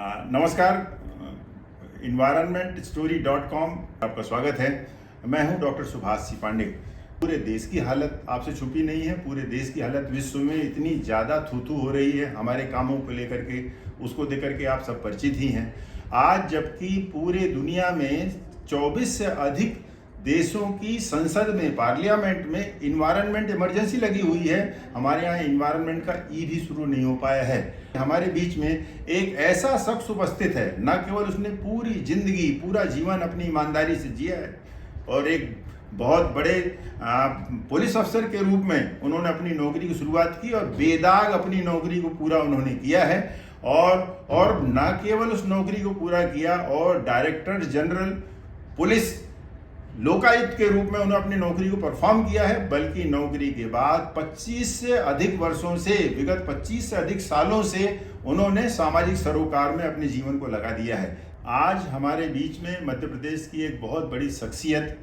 नमस्कार, environmentstory.com आपका स्वागत है। मैं हूं डॉक्टर सुभाष सी पांडे। पूरे देश की हालत आपसे छुपी नहीं है। पूरे देश की हालत विश्व में इतनी ज़्यादा थू-थू हो रही है हमारे कामों को लेकर के, उसको देकर के आप सब परिचित ही हैं। आज जबकि पूरे दुनिया में 24 से अधिक देशों की संसद में, पार्लियामेंट में इन्वायरमेंट इमरजेंसी लगी हुई है, हमारे यहाँ इन्वायरमेंट का ई भी शुरू नहीं हो पाया है। हमारे बीच में एक ऐसा शख्स उपस्थित है, न केवल उसने पूरी जिंदगी, पूरा जीवन अपनी ईमानदारी से जिया है और एक बहुत बड़े पुलिस अफसर के रूप में उन्होंने अपनी नौकरी की शुरुआत की और बेदाग अपनी नौकरी को पूरा उन्होंने किया है। और न केवल उस नौकरी को पूरा किया और डायरेक्टर जनरल पुलिस लोकायुक्त के रूप में उन्होंने अपनी नौकरी को परफॉर्म किया है, बल्कि नौकरी के बाद 25 से अधिक वर्षों से, विगत 25 से अधिक सालों से उन्होंने सामाजिक सरोकार में अपने जीवन को लगा दिया है। आज हमारे बीच में मध्य प्रदेश की एक बहुत बड़ी शख्सियत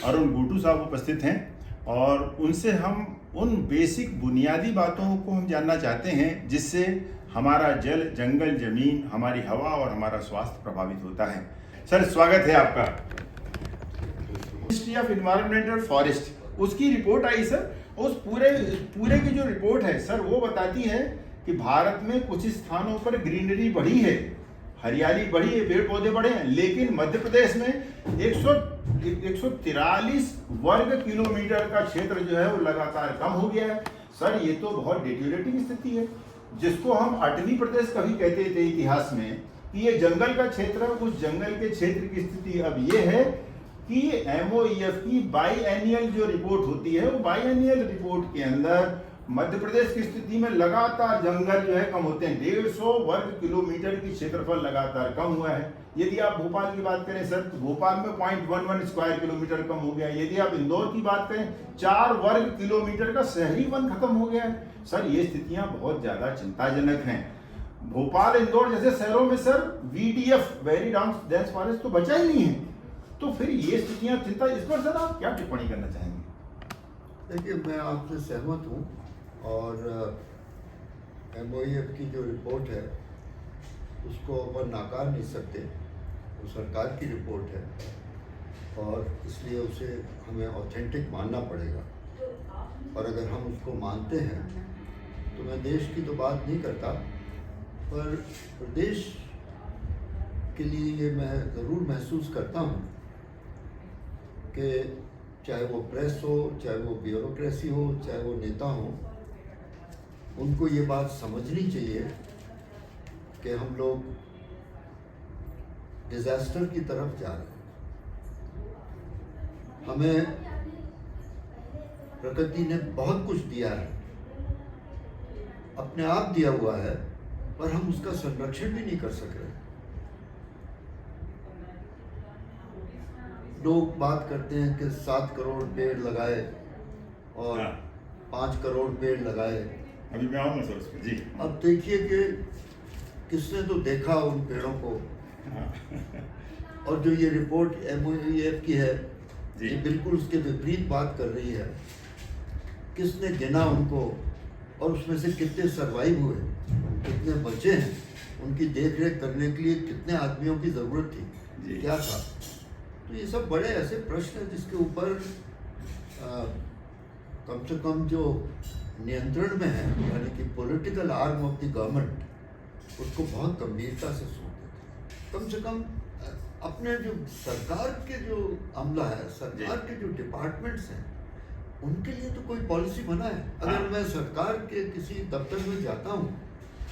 अरुण गुटू साहब उपस्थित हैं और उनसे हम उन बेसिक बुनियादी बातों को हम जानना चाहते हैं जिससे हमारा जल, जंगल, जमीन, हमारी हवा और हमारा स्वास्थ्य प्रभावित होता है। सर, स्वागत है आपका। मिनिस्ट्री ऑफ एनवायरनमेंट और फॉरेस्ट, उसकी रिपोर्ट आई सर। उस पूरे की जो रिपोर्ट है सर, वो बताती है कि भारत में कुछ स्थानों पर ग्रीनरी बढ़ी है, हरियाली बढ़ी है, पेड़ पौधे बढ़े हैं, लेकिन मध्य प्रदेश में 143 वर्ग किलोमीटर का क्षेत्र जो है वो लगातार कम हो गया है। सर, ये तो बहुत डिटेरियोरेटिंग स्थिति है, जिसको हम अटवी प्रदेश कभी कहते थे इतिहास में कि ये जंगल का क्षेत्र है। उस जंगल के क्षेत्र की स्थिति अब ये है कि MOEF की बाईएनियल जो रिपोर्ट होती है, वो बाईएनियल रिपोर्ट के अंदर मध्य प्रदेश की स्थिति में लगातार जंगल जो है कम होते हैं। 150 वर्ग किलोमीटर की क्षेत्रफल लगातार कम हुआ है। यदि आप भोपाल की बात करें सर, तो भोपाल में 0.11 स्क्वायर किलोमीटर कम हो गया। यदि आप इंदौर की बात करें, 4 वर्ग किलोमीटर का शहरी वन खत्म हो गया है। सर, ये स्थितियां बहुत ज्यादा चिंताजनक हैं। भोपाल, इंदौर जैसे शहरों में sir VDF, very dense forest, तो बचा ही नहीं है। तो फिर ये स्थितियां चिंता, इस पर सर आप क्या टिप्पणी करना चाहेंगे? देखिए, मैं आपसे सहमत हूँ और MOEF की जो रिपोर्ट है उसको अपन नाकार नहीं सकते। वो सरकार की रिपोर्ट है और इसलिए उसे हमें ऑथेंटिक मानना पड़ेगा। और अगर हम उसको मानते हैं तो मैं देश की तो बात नहीं करता, पर प्रदेश के लिए ये मैं ज़रूर महसूस करता हूँ कि चाहे वो प्रेस हो, चाहे वो ब्यूरोक्रेसी हो, चाहे वो नेता हो, उनको ये बात समझनी चाहिए कि हम लोग डिजास्टर की तरफ जा रहे हैं। हमें प्रकृति ने बहुत कुछ दिया है, अपने आप दिया हुआ है, पर हम उसका संरक्षण भी नहीं कर सक रहे। लोग बात करते हैं कि 7 करोड़ पेड़ लगाए और 5 करोड़ पेड़ लगाए। अभी मैं आऊँगा सर उस पर। जी, अब देखिए कि किसने तो देखा उन पेड़ों को। और जो ये रिपोर्ट MOEF की है, ये बिल्कुल उसके विपरीत बात कर रही है। किसने गिना उनको और उसमें से कितने सरवाइव हुए, कितने बचे हैं, उनकी देखरेख करने के लिए कितने आदमियों की ज़रूरत थी, क्या था। तो ये सब बड़े ऐसे प्रश्न हैं जिसके ऊपर कम से कम जो नियंत्रण में है, यानी कि political arm of the government, उसको बहुत गंभीरता से सोचते थे। कम से कम अपने जो सरकार के जो अमला है, सरकार के जो डिपार्टमेंट्स हैं, उनके लिए तो कोई पॉलिसी बना है। अगर मैं सरकार के किसी दफ्तर में जाता हूँ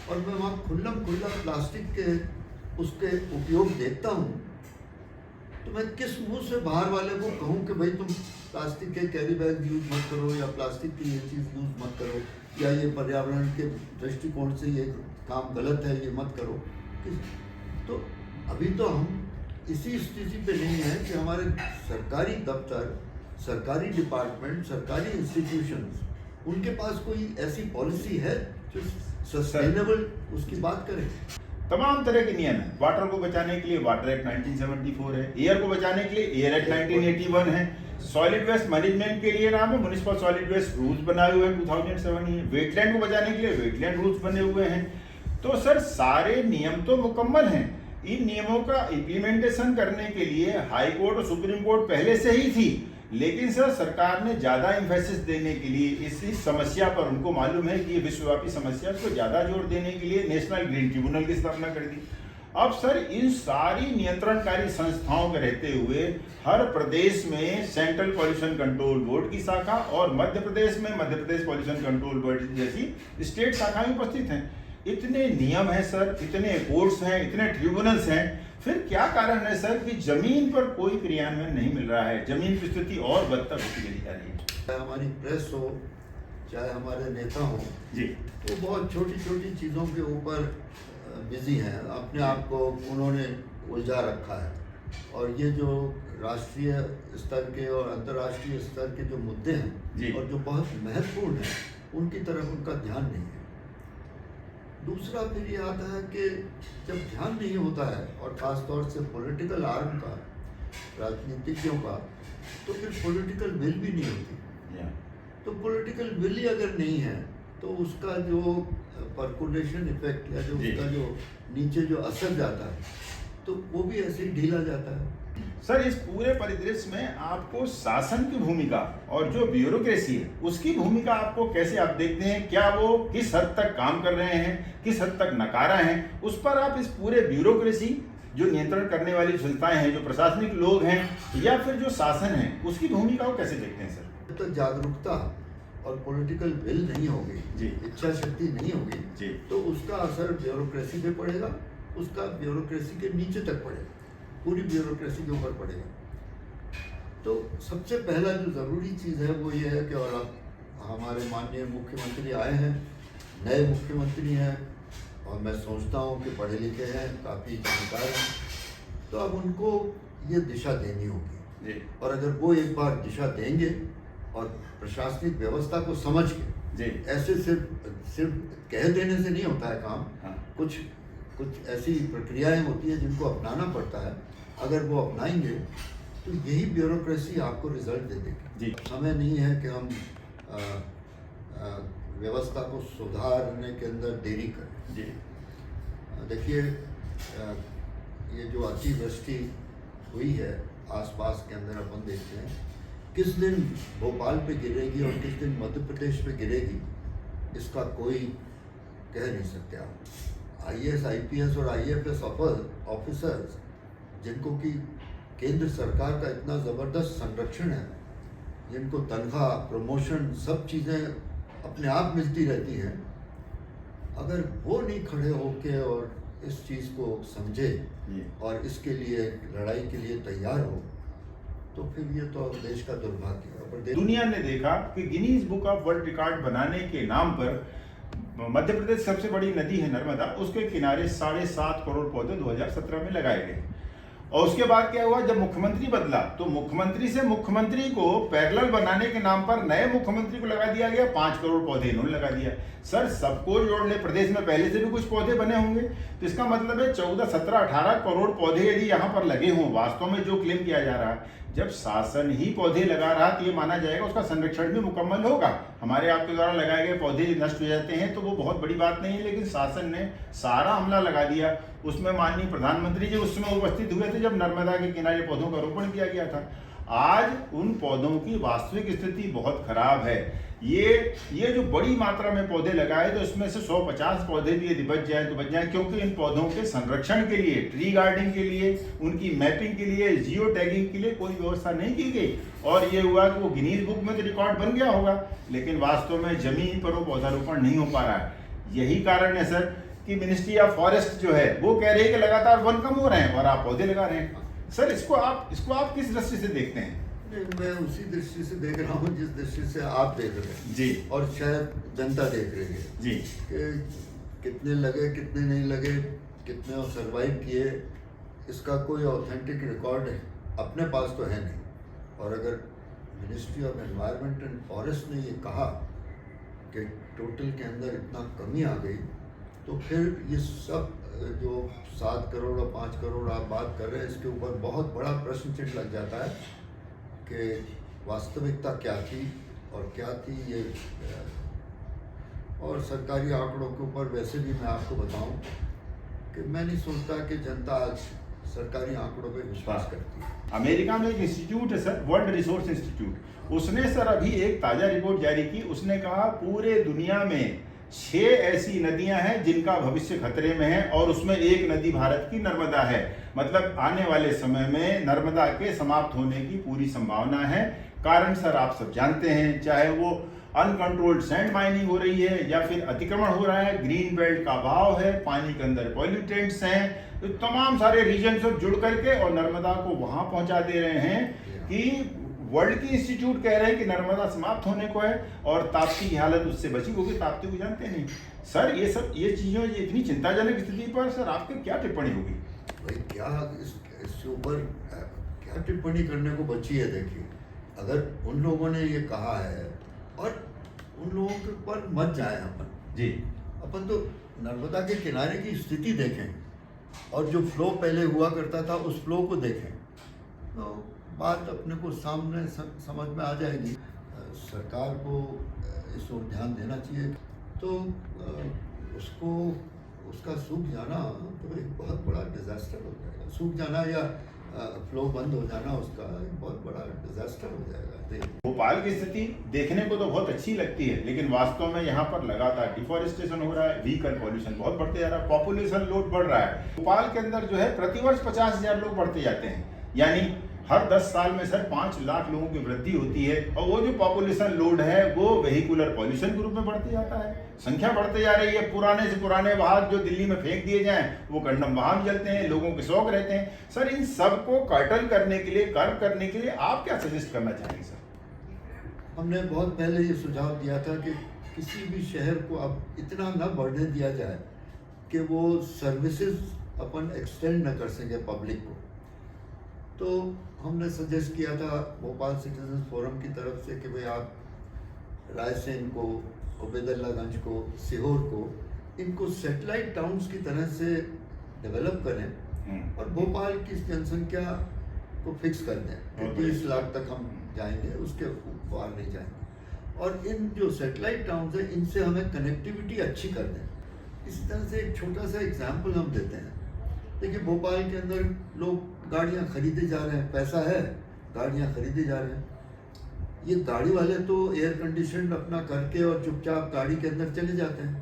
और मैं वहाँ खुल्लम खुल्ला प्लास्टिक के उसके उपयोग देखता हूँ, तो मैं किस मुंह से बाहर वाले को कहूँ कि भाई तुम प्लास्टिक के कैरी बैग यूज़ मत करो, या प्लास्टिक की ये चीज़ यूज़ मत करो, या ये पर्यावरण के दृष्टिकोण से ये काम गलत है, ये मत करो। तो अभी तो हम इसी स्थिति पे नहीं है कि हमारे सरकारी दफ्तर, सरकारी डिपार्टमेंट, सरकारी इंस्टीट्यूशंस, उनके पास कोई ऐसी पॉलिसी है जो सस्टेनेबल उसकी बात करें। तमाम तरह के नियम है। वाटर को बचाने के लिए वाटर एक्ट 1974 है, एयर को बचाने के लिए एयर एक्ट 1981 है, सॉलिड वेस्ट मैनेजमेंट के लिए नाम है म्युनिसिपल सॉलिड वेस्ट रूल्स बनाए हुए हैं 2007 ही। वेटलैंड को बचाने के लिए वेटलैंड रूल्स बने हुए हैं। तो सर सारे नियम तो मुकम्मल हैं, इन नियमों का इम्प्लीमेंटेशन करने के लिए हाई कोर्ट और सुप्रीम कोर्ट पहले से ही थी, लेकिन सर सरकार ने ज़्यादा इम्फेसिस देने के लिए इस समस्या पर, उनको मालूम है कि ये विश्वव्यापी समस्या को ज़्यादा जोर देने के लिए नेशनल ग्रीन ट्रिब्यूनल की स्थापना कर दी। अब सर इन सारी नियंत्रणकारी संस्थाओं के रहते हुए हर प्रदेश में सेंट्रल पॉल्यूशन कंट्रोल बोर्ड की शाखा और मध्य प्रदेश में Madhya Pradesh pollution control board जैसी स्टेट शाखाएं उपस्थित हैं। इतने नियम हैं सर, इतने कोर्ट्स हैं, इतने ट्रिब्यूनल्स हैं, फिर क्या कारण है सर कि जमीन पर कोई क्रियान्वयन नहीं मिल रहा है, जमीन की स्थिति और बदतर होती चली जा रही है। चाहे हमारी प्रेस हो, चाहे हमारे नेता हो जी, वो बहुत छोटी छोटी चीज़ों के ऊपर बिजी हैं, अपने आप को उन्होंने उलझा रखा है। और ये जो राष्ट्रीय स्तर के और अंतर्राष्ट्रीय स्तर के जो मुद्दे हैं और जो बहुत महत्वपूर्ण हैं, उनकी तरफ उनका ध्यान नहीं है। दूसरा फिर ये आता है कि जब ध्यान नहीं होता है, और ख़ास तौर से पॉलिटिकल आर्म का, राजनीतिज्ञों का, तो फिर पॉलिटिकल विल भी नहीं होती। तो पॉलिटिकल विल ही अगर नहीं है तो उसका जो परकुलेशन इफेक्ट या जो उसका जो नीचे जो असर जाता है, तो वो भी ऐसे ही ढीला जाता है। सर इस पूरे परिदृश्य में आपको शासन की भूमिका और जो ब्यूरोक्रेसी है उसकी भूमिका आपको कैसे आप देखते हैं? क्या वो किस हद तक काम कर रहे हैं, किस हद तक नकारा है? उस पर आप इस पूरे ब्यूरोक्रेसी, जो नियंत्रण करने वाली संस्थाएं हैं, जो प्रशासनिक लोग हैं, या फिर जो शासन है, उसकी भूमिका को कैसे देखते हैं सर? तो जागरूकता और पॉलिटिकल विल नहीं होगी, इच्छा शक्ति नहीं होगी, तो उसका असर ब्यूरोक्रेसी पे पड़ेगा, उसका ब्यूरोक्रेसी के नीचे तक पड़ेगा, पूरी ब्यूरोक्रेसी के ऊपर पड़ेगा। तो सबसे पहला जो ज़रूरी चीज़ है वो ये है कि, और अब हमारे माननीय मुख्यमंत्री आए हैं, नए मुख्यमंत्री हैं, और मैं सोचता हूँ कि पढ़े लिखे हैं, काफ़ी जानकार हैं, तो अब उनको ये दिशा देनी होगी। और अगर वो एक बार दिशा देंगे और प्रशासनिक व्यवस्था को समझ के, ऐसे सिर्फ कह देने से नहीं होता है काम, कुछ ऐसी प्रक्रियाएं होती हैं जिनको अपनाना पड़ता है। अगर वो अपनाएंगे तो यही ब्यूरोक्रेसी आपको रिजल्ट दे देगी। समय नहीं है कि हम व्यवस्था को सुधारने के अंदर देरी करें। देखिए, ये जो अतिवृष्टि हुई है आसपास के अंदर, अपन देखते हैं किस दिन भोपाल पे गिरेगी और किस दिन मध्य प्रदेश पे गिरेगी, इसका कोई कह नहीं सकते आप। IAS, IPS और IFS ऑफिसर्स, जिनको कि केंद्र सरकार का इतना ज़बरदस्त संरक्षण है, जिनको तनख्वाह, प्रमोशन, सब चीज़ें अपने आप मिलती रहती हैं, अगर वो नहीं खड़े होके और इस चीज़ को समझे और इसके लिए लड़ाई के लिए तैयार हो, तो फिर ये तो देश का दुर्भाग्य है। दुनिया ने देखा कि Guinness book of world record बनाने के नाम पर मध्य प्रदेश सबसे बड़ी नदी है नर्मदा, उसके किनारे 7.5 करोड़ पौधे 2017 में लगाए गए। और उसके बाद क्या हुआ, जब मुख्यमंत्री बदला तो मुख्यमंत्री से मुख्यमंत्री को पैरेलल बनाने के नाम पर नए मुख्यमंत्री को लगा दिया गया 5 करोड़ पौधे इन्होंने लगा दिया। सर सबको जोड़ने प्रदेश में पहले से भी कुछ पौधे बने होंगे, तो इसका मतलब है 14, 17, 18 करोड़ पौधे यदि यहाँ पर लगे हों, वास्तव में जो क्लेम किया जा रहा है, जब शासन ही पौधे लगा रहा तो ये माना जाएगा उसका संरक्षण भी मुकम्मल होगा। हमारे आपके द्वारा लगाए गए पौधे नष्ट हो जाते हैं तो वो बहुत बड़ी बात नहीं है, लेकिन शासन ने सारा हमला लगा दिया। उसमें माननीय प्रधानमंत्री जी उस समय उपस्थित हुए थे जब नर्मदा के किनारे पौधों का रोपण किया गया था। आज उन पौधों की वास्तविक स्थिति बहुत खराब है। ये जो बड़ी मात्रा में पौधे लगाए तो इसमें से 150 पौधे भी यदि बच जाए तो बच जाए, क्योंकि इन पौधों के संरक्षण के लिए, ट्री गार्डनिंग के लिए, उनकी मैपिंग के लिए, जियो टैगिंग के लिए कोई व्यवस्था नहीं की गई। और ये हुआ कि वो गिनीज बुक में तो रिकॉर्ड बन गया होगा, लेकिन वास्तव में जमीन पर वो पौधारोपण नहीं हो पा रहा है। यही कारण है सर कि मिनिस्ट्री ऑफ फॉरेस्ट जो है वो कह रही है कि लगातार वन कम हो रहे हैं और आप पौधे लगा रहे हैं। सर इसको आप किस दृष्टि से देखते हैं? मैं उसी दृष्टि से देख रहा हूँ जिस दृष्टि से आप देख रहे हैं जी, और शायद जनता देख रही है जी, कि कितने लगे, कितने नहीं लगे, कितने सरवाइव किए, इसका कोई ऑथेंटिक रिकॉर्ड अपने पास तो है नहीं। और अगर ministry of environment and forest ने ये कहा कि टोटल के अंदर इतना कमी आ गई, तो फिर ये सब जो 7 करोड़ और 5 करोड़ आप बात कर रहे हैं, इसके ऊपर बहुत बड़ा प्रश्न चिन्ह लग जाता है कि वास्तविकता क्या थी और क्या थी। ये और सरकारी आंकड़ों के ऊपर वैसे भी मैं आपको बताऊं कि मैं नहीं सोचता कि जनता आज सरकारी आंकड़ों पे विश्वास करती है। अमेरिका में एक इंस्टीट्यूट है सर, वर्ल्ड रिसोर्स इंस्टीट्यूट, उसने सर अभी एक ताजा रिपोर्ट जारी की। उसने कहा पूरे दुनिया में 6 ऐसी नदियां हैं जिनका भविष्य खतरे में है, और उसमें एक नदी भारत की नर्मदा है। मतलब आने वाले समय में नर्मदा के समाप्त होने की पूरी संभावना है। कारण सर आप सब जानते हैं, चाहे वो अनकंट्रोल्ड सैंड माइनिंग हो रही है या फिर अतिक्रमण हो रहा है, ग्रीन बेल्ट का अभाव है, पानी के अंदर पॉल्यूटेंट्स हैं, तो तमाम सारे रीजन सब जुड़ करके और नर्मदा को वहां पहुंचा दे रहे हैं कि वर्ल्ड की इंस्टीट्यूट कह रहे हैं कि नर्मदा समाप्त होने को है और ताप्ती की हालत उससे बची होगी। ताप्ती को जानते नहीं सर। ये चीजों, ये इतनी चिंताजनक स्थिति पर सर आपकी क्या टिप्पणी होगी? भाई क्या इसके ऊपर क्या टिप्पणी करने को बची है? देखिए, अगर उन लोगों ने ये कहा है और उन लोगों के ऊपर मत जाए अपन तो नर्मदा के किनारे की स्थिति देखें और जो फ्लो पहले हुआ करता था उस फ्लो को देखें तो बात अपने को सामने समझ में आ जाएगी। सरकार को इस ओर ध्यान देना चाहिए। तो उसका सूख जाना तो एक बहुत बड़ा डिजास्टर हो जाएगा। सूख जाना या फ्लो बंद हो जाना उसका एक बहुत बड़ा डिजास्टर हो जाएगा। भोपाल की स्थिति देखने को तो बहुत अच्छी लगती है, लेकिन वास्तव में यहाँ पर लगातार डिफॉरेस्टेशन हो रहा है, व्हीकल पॉल्यूशन बहुत बढ़ते जा रहा है, पॉपुलेशन लोड बढ़ रहा है। भोपाल के अंदर जो है प्रतिवर्ष 50,000 लोग बढ़ते जाते हैं, यानी हर 10 साल में सर 5 लाख लोगों की वृद्धि होती है। और वो जो पॉपुलेशन लोड है वो वेहिकुलर पॉल्यूशन के रूप में बढ़ते जाता है, संख्या बढ़ते जा रही है। पुराने से पुराने वाहन जो दिल्ली में फेंक दिए जाएं वो कंडम वाहन जलते हैं, लोगों के शौक रहते हैं। सर इन सब को कर्टल करने के लिए, कर्व करने के लिए आप क्या सजेस्ट करना चाहेंगे सर? हमने बहुत पहले ये सुझाव दिया था कि किसी भी शहर को अब इतना न बढ़ने दिया जाए कि वो सर्विसेज अपन एक्सटेंड न कर सके पब्लिक को। तो हमने सजेस्ट किया था भोपाल सिटीजन फोरम की तरफ से कि भाई आप रायसेन को, उबैदुल्लागंज को, सीहोर को, इनको सैटेलाइट टाउन्स की तरह से डेवलप करें और भोपाल की जनसंख्या को फिक्स कर दें कि 30 लाख तक हम जाएंगे, उसके बाहर नहीं जाएंगे। और इन जो सैटेलाइट टाउन्स हैं इनसे हमें कनेक्टिविटी अच्छी कर दें। इसी तरह से एक छोटा सा एग्जाम्पल हम देते हैं। देखिए, भोपाल के अंदर लोग गाड़ियाँ खरीदे जा रहे हैं, पैसा है, गाड़ियाँ खरीदे जा रहे हैं। ये गाड़ी वाले तो एयर कंडीशन अपना करके और चुपचाप गाड़ी के अंदर चले जाते हैं,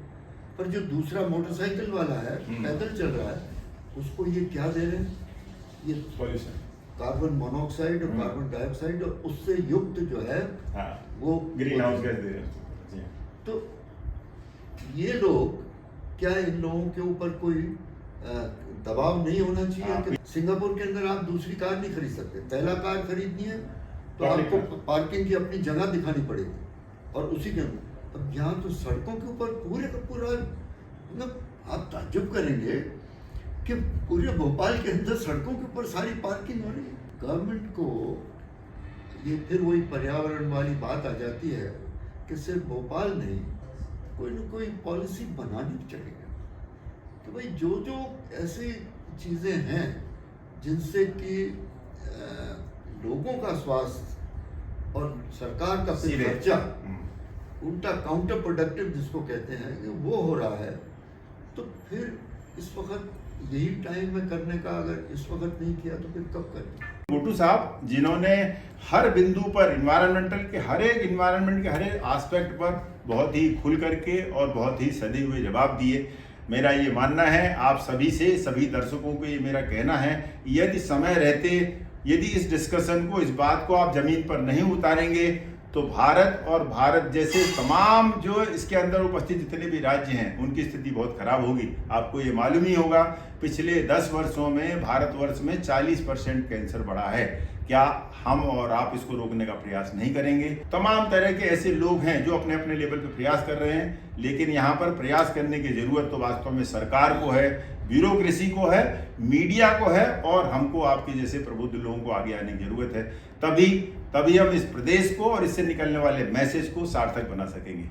पर जो दूसरा मोटरसाइकिल वाला है, पैदल चल रहा है, उसको ये क्या दे रहे हैं? ये पॉल्यूशन, कार्बन मोनोऑक्साइड और कार्बन डाइऑक्साइड और उससे युक्त जो है वो ग्रीन हाउस गैस दे रहे हैं। तो ये लोग, क्या इन लोगों के ऊपर कोई दबाव नहीं होना चाहिए कि सिंगापुर के अंदर आप दूसरी कार नहीं खरीद सकते, पहला कार खरीदनी है तो आपको पार्किंग की अपनी जगह दिखानी पड़ेगी और उसी के अंदर। अब यहाँ तो सड़कों के ऊपर पूरे का पूरा, मतलब आप ताज्जुब करेंगे कि पूरे भोपाल के अंदर सड़कों के ऊपर सारी पार्किंग हो रही है। गवर्नमेंट को ये फिर वही पर्यावरण वाली बात आ जाती है कि सिर्फ भोपाल नहीं, कोई ना कोई पॉलिसी बनानी चाहिए कि भाई जो जो ऐसी चीज़ें हैं जिनसे कि लोगों का स्वास्थ्य और सरकार का फिर खर्चा उल्टा काउंटर प्रोडक्टिव जिसको कहते हैं कि वो हो रहा है, तो फिर इस वक्त यही टाइम में करने का, अगर इस वक्त नहीं किया तो फिर कब करें? मोटू साहब, जिन्होंने हर बिंदु पर इन्वायरमेंटल के हर एक एस्पेक्ट पर बहुत ही खुल करके और बहुत ही सदे हुए जवाब दिए। मेरा ये मानना है, आप सभी से, सभी दर्शकों को ये मेरा कहना है, यदि समय रहते, यदि इस डिस्कशन को, इस बात को आप जमीन पर नहीं उतारेंगे तो भारत और भारत जैसे तमाम जो इसके अंदर उपस्थित जितने भी राज्य हैं उनकी स्थिति बहुत खराब होगी। आपको ये मालूम ही होगा, पिछले 10 वर्षों में भारतवर्ष में 40% कैंसर बढ़ा है। क्या हम और आप इसको रोकने का प्रयास नहीं करेंगे? तमाम तरह के ऐसे लोग हैं जो अपने अपने लेवल पे प्रयास कर रहे हैं, लेकिन यहाँ पर प्रयास करने की जरूरत तो वास्तव में सरकार को है, ब्यूरोक्रेसी को है, मीडिया को है और हमको, आपके जैसे प्रबुद्ध लोगों को आगे आने की जरूरत है। तभी हम इस प्रदेश को और इससे निकलने वाले मैसेज को सार्थक बना सकेंगे।